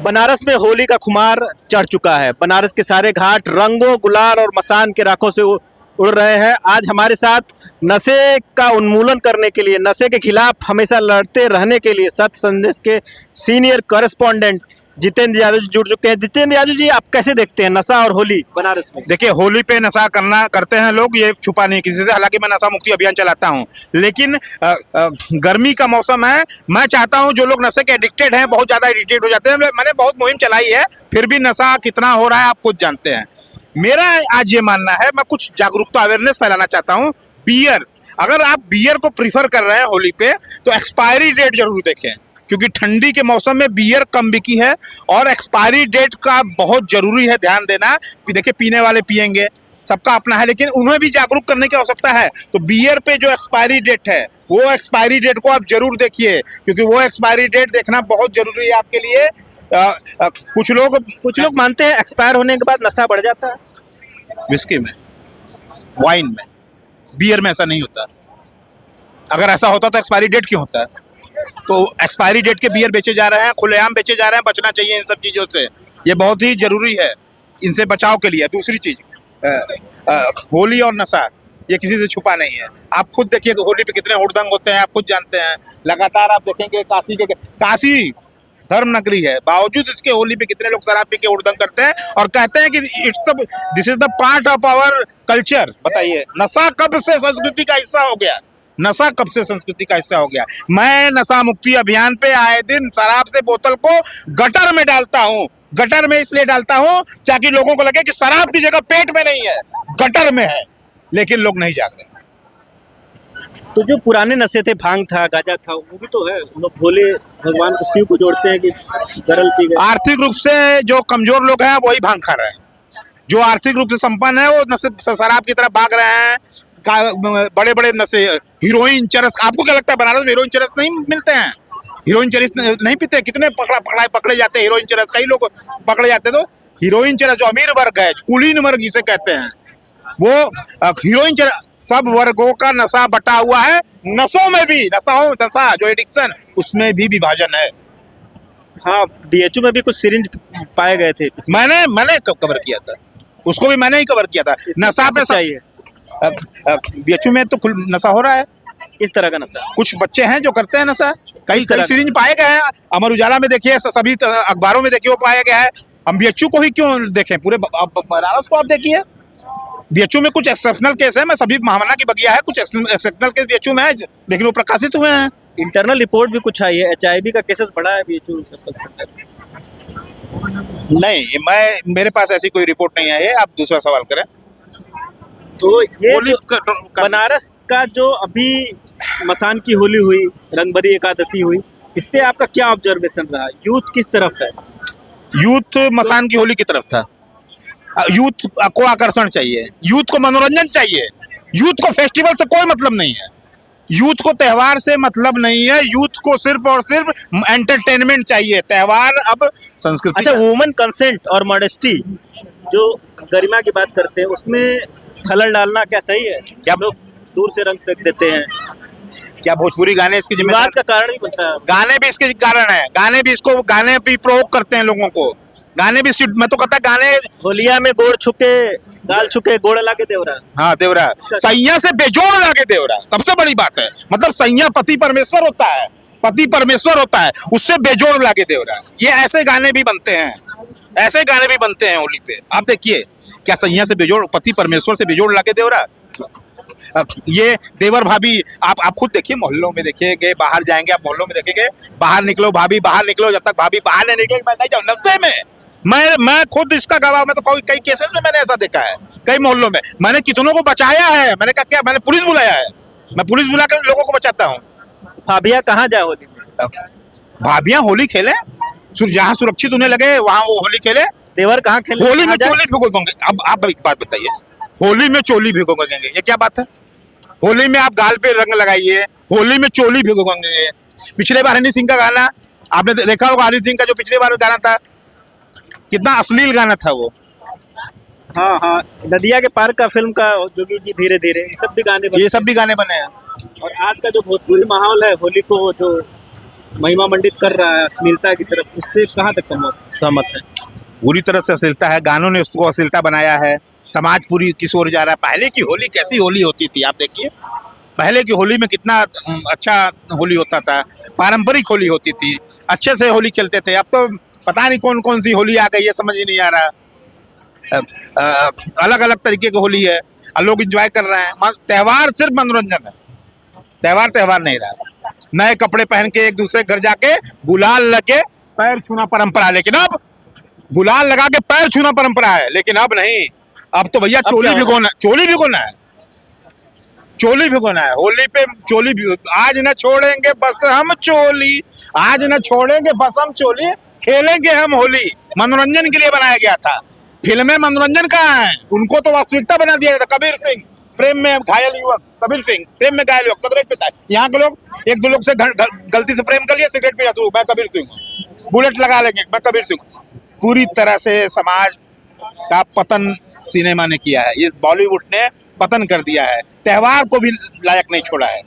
बनारस में होली का खुमार चढ़ चुका है। बनारस के सारे घाट रंगों, गुलाल और मसान के राखों से उड़ रहे हैं। आज हमारे साथ नशे का उन्मूलन करने के लिए, नशे के खिलाफ हमेशा लड़ते रहने के लिए सत्य संदेश के सीनियर कॉरेस्पॉन्डेंट जितेंद्र यादव जी जुड़ चुके हैं। जितेंद्र यादव जी, आप कैसे देखते हैं नशा और होली बनारस में? देखिए, होली पे नशा करते हैं लोग, ये छुपा नहीं किसी से। हालांकि मैं नशा मुक्ति अभियान चलाता हूं, लेकिन गर्मी का मौसम है। मैं चाहता हूं जो लोग नशे के एडिक्टेड हैं, बहुत ज्यादा एडिक्टेड हो जाते हैं। मैंने बहुत मुहिम चलाई है, फिर भी नशा कितना हो रहा है आप खुद जानते हैं। मेरा आज ये मानना है, मैं कुछ जागरूकता अवेयरनेस फैलाना चाहता हूँ। बियर, अगर आप बियर को प्रीफर कर रहे हैं होली पे, तो एक्सपायरी डेट जरूर देखें, क्योंकि ठंडी के मौसम में बियर कम बिकी है और एक्सपायरी डेट का बहुत जरूरी है ध्यान देना। देखिए, पीने वाले पियेंगे, सबका अपना है, लेकिन उन्हें भी जागरूक करने की आवश्यकता है। तो बियर पे जो एक्सपायरी डेट है, वो एक्सपायरी डेट को आप जरूर देखिए, क्योंकि वो एक्सपायरी डेट देखना बहुत जरूरी है आपके लिए। कुछ लोग मानते हैं एक्सपायर होने के बाद नशा बढ़ जाता है। विस्की में, वाइन में, बियर में ऐसा नहीं होता। अगर ऐसा होता तो एक्सपायरी डेट क्यों होता है? तो एक्सपायरी डेट के बियर बेचे जा रहे हैं, खुलेआम बेचे जा रहे हैं। बचना चाहिए इन सब चीज़ों से, ये बहुत ही जरूरी है इनसे बचाव के लिए। दूसरी चीज, होली और नशा ये किसी से छुपा नहीं है। आप खुद देखिए होली पे कितने हुड़दंग होते हैं, आप खुद जानते हैं। लगातार आप देखेंगे काशी धर्म नगरी है, बावजूद इसके होली पे कितने लोग शराब पी के हुड़दंग करते हैं और कहते हैं कि this is the part of our culture. बताइए, नशा कब से संस्कृति का हिस्सा हो गया? नशा कब से संस्कृति का हिस्सा हो गया? मैं नशा मुक्ति अभियान पे आए दिन शराब से बोतल को गटर में डालता हूँ। गटर में इसलिए डालता हूँ ताकि लोगों को लगे कि शराब की जगह पेट में नहीं है, गटर में है, लेकिन लोग नहीं जाग रहे। तो जो पुराने नशे थे, भांग था, गांजा था, वो भी तो है। लोग भोले भगवान को, शिव को जोड़ते हैं कि गरल पी गए। आर्थिक रूप से जो कमजोर लोग हैं वही भांग खा रहे हैं। जो आर्थिक रूप से संपन्न है वो नशे शराब की तरफ भाग रहे हैं। बड़े बड़े नशे, हीरोइन, चरस। आपको क्या लगता है बनारस में हीरोइन चरस नहीं मिलते हैं? हीरोइन चरस नहीं पीते? कितने पकड़े जाते हैं हीरोइन चरस, कई लोग पकड़े जाते हैं। तो हीरोइन चरस जो अमीर वर्ग है, कुलीन वर्ग जिसे कहते हैं, वो हीरोइन चरस, सब वर्गों का नशा बटा हुआ है। नशों में भी नशा जो एडिक्शन, उसमें भी विभाजन है। हाँ, बीएचयू में भी कुछ सिरिंज पाए गए थे। मैंने कवर किया था, उसको भी मैंने ही कवर किया था। नशा पे चाहिए, बीएचयू में तो नशा हो रहा है। इस तरह का नशा कुछ बच्चे हैं जो करते हैं नशा। कई सिरिंज पाए गए हैं। अमर उजाला में देखिए, सभी अखबारों में देखिए, वो पाया गया है। हम बीएचयू को ही क्यों देखें, पूरे बनारस को आप देखिए। बीएचयू में कुछ एक्सेप्शनल केस है, मैं सभी महामना की बगिया है, कुछ एक्सेप्शनल केस बीएचयू में है, लेकिन वो प्रकाशित हुए हैं। इंटरनल रिपोर्ट भी कुछ आई है, एचआईवी का केसेस बढ़ा है बीएचयू। नहीं, मेरे पास ऐसी कोई रिपोर्ट नहीं आई है। आप दूसरा सवाल करें। तो ये बनारस का जो अभी मसान की होली हुई, रंगभरी एकादशी हुई, इस पे आपका क्या ऑब्जर्वेशन रहा? यूथ किस तरफ है? यूथ मसान की होली की तरफ था। यूथ को आकर्षण चाहिए, यूथ को मनोरंजन चाहिए, यूथ को फेस्टिवल से कोई मतलब नहीं है, यूथ को त्योहार से मतलब नहीं है। यूथ को सिर्फ और सिर्फ एंटरटेनमेंट चाहिए। त्योहार अब संस्कृति। अच्छा, वुमेन कंसेंट और मॉडेस्टी, जो गरिमा की बात करते हैं, उसमें खलल डालना क्या सही है? क्या लोग दूर से रंग फेंक देते हैं? क्या भोजपुरी गाने इसकी जिम्मेदार का कारण ही बनता है? गाने भी इसके कारण है। गाने भी प्रोवोक करते हैं लोगों को। गाने भी, मैं तो कहता गाने, होलिया में गोड़ छुके, गाल छुके, गोड़ लाके देवरा। हाँ, देवरा सैया से बेजोड़ लाके देवरा, सबसे बड़ी बात है। मतलब सैया पति परमेश्वर होता है, पति परमेश्वर होता है, उससे बेजोड़ लाके देवरा। ये ऐसे गाने भी बनते हैं, ऐसे गाने भी बनते हैं होली पे। आप देखिए, क्या सैया से बेजोड़, पति परमेश्वर से बेजोड़ लाके देवरा। ये देवर भाभी, आप खुद देखिए, मोहल्लों में देखिए, बाहर जाएंगे आप, मोहल्लों में देखेंगे, बाहर निकलो भाभी, बाहर निकलो। जब तक भाभी बाहर नहीं निकलेगी मैं नहीं जाऊँ नशे में। मैं खुद इसका गवाह। मैं तो कई केसेस में मैंने ऐसा देखा है, कई मोहल्लों में। मैंने कितनों को बचाया है। मैंने कहा क्या, मैंने पुलिस बुलाया है, मैं पुलिस बुलाकर लोगों को बचाता हूँ। भाभियाँ कहाँ जाए होली? भाभियाँ होली खेले, जहाँ सुरक्षित उन्हें लगे वहाँ वो होली खेले। देवर कहाँ खेले? होली में चोली भिगोगे। अब आप एक बात बताइए, होली में चोली भिगोगे, ये क्या बात है? होली में आप गाल पे रंग लगाइए, होली में चोली भिगोगे। पिछले बार हनी सिंह का गाना आपने देखा होगा, हनी सिंह का जो पिछले बार गाना था, कितना अश्लील गाना था वो। हाँ, नदिया के पार का फिल्म का, जोगी जी धीरे धीरे, ये सब भी गाने बने हैं। और और आज का जो भोजपुरी माहौल है, होली को जो महिमा मंडित कर रहा है अश्लीलता की तरफ, उससे कहाँ तक सहमत है? पूरी तरह से अश्लीलता है, गानों ने उसको अश्लीलता बनाया है, समाज पूरी किस ओर जा रहा है। पहले की होली कैसी होली होती थी आप देखिए, पहले की होली में कितना अच्छा होली होता था, पारंपरिक होली होती थी, अच्छे से होली खेलते थे। अब तो पता नहीं कौन कौन सी होली आ गई है, समझ ही नहीं आ रहा। अलग अलग तरीके की होली है और लोग एंजॉय कर रहे हैं। त्योहार सिर्फ मनोरंजन है, त्योहार त्योहार नहीं रहा। नए कपड़े पहन के एक दूसरे घर जाके गुलाल लगे पैर छूना परंपरा, लेकिन अब गुलाल लगा के पैर छूना परंपरा है, लेकिन अब नहीं। अब तो भैया चोली भिगोना, चोली भिगोना है, चोली भिगोना है। होली पे चोली आज न छोड़ेंगे बस हम चोली, आज न छोड़ेंगे बस हम चोली, खेलेंगे हम होली। मनोरंजन के लिए बनाया गया था, फिल्में मनोरंजन कहाँ है, उनको तो वास्तविकता बना दिया था। कबीर सिंह प्रेम में घायल युवक, कबीर सिंह प्रेम में घायल युवक सिगरेट पीता है। यहाँ के लोग एक दो लोग से गलती से प्रेम कर लिया, सिगरेट पीना शुरू, मैं कबीर सिंह हूँ, बुलेट लगा लेंगे, मैं कबीर सिंह हूँ। पूरी तरह से समाज का पतन सिनेमा ने किया है, इस बॉलीवुड ने पतन कर दिया है, त्योहार को भी लायक नहीं छोड़ा है।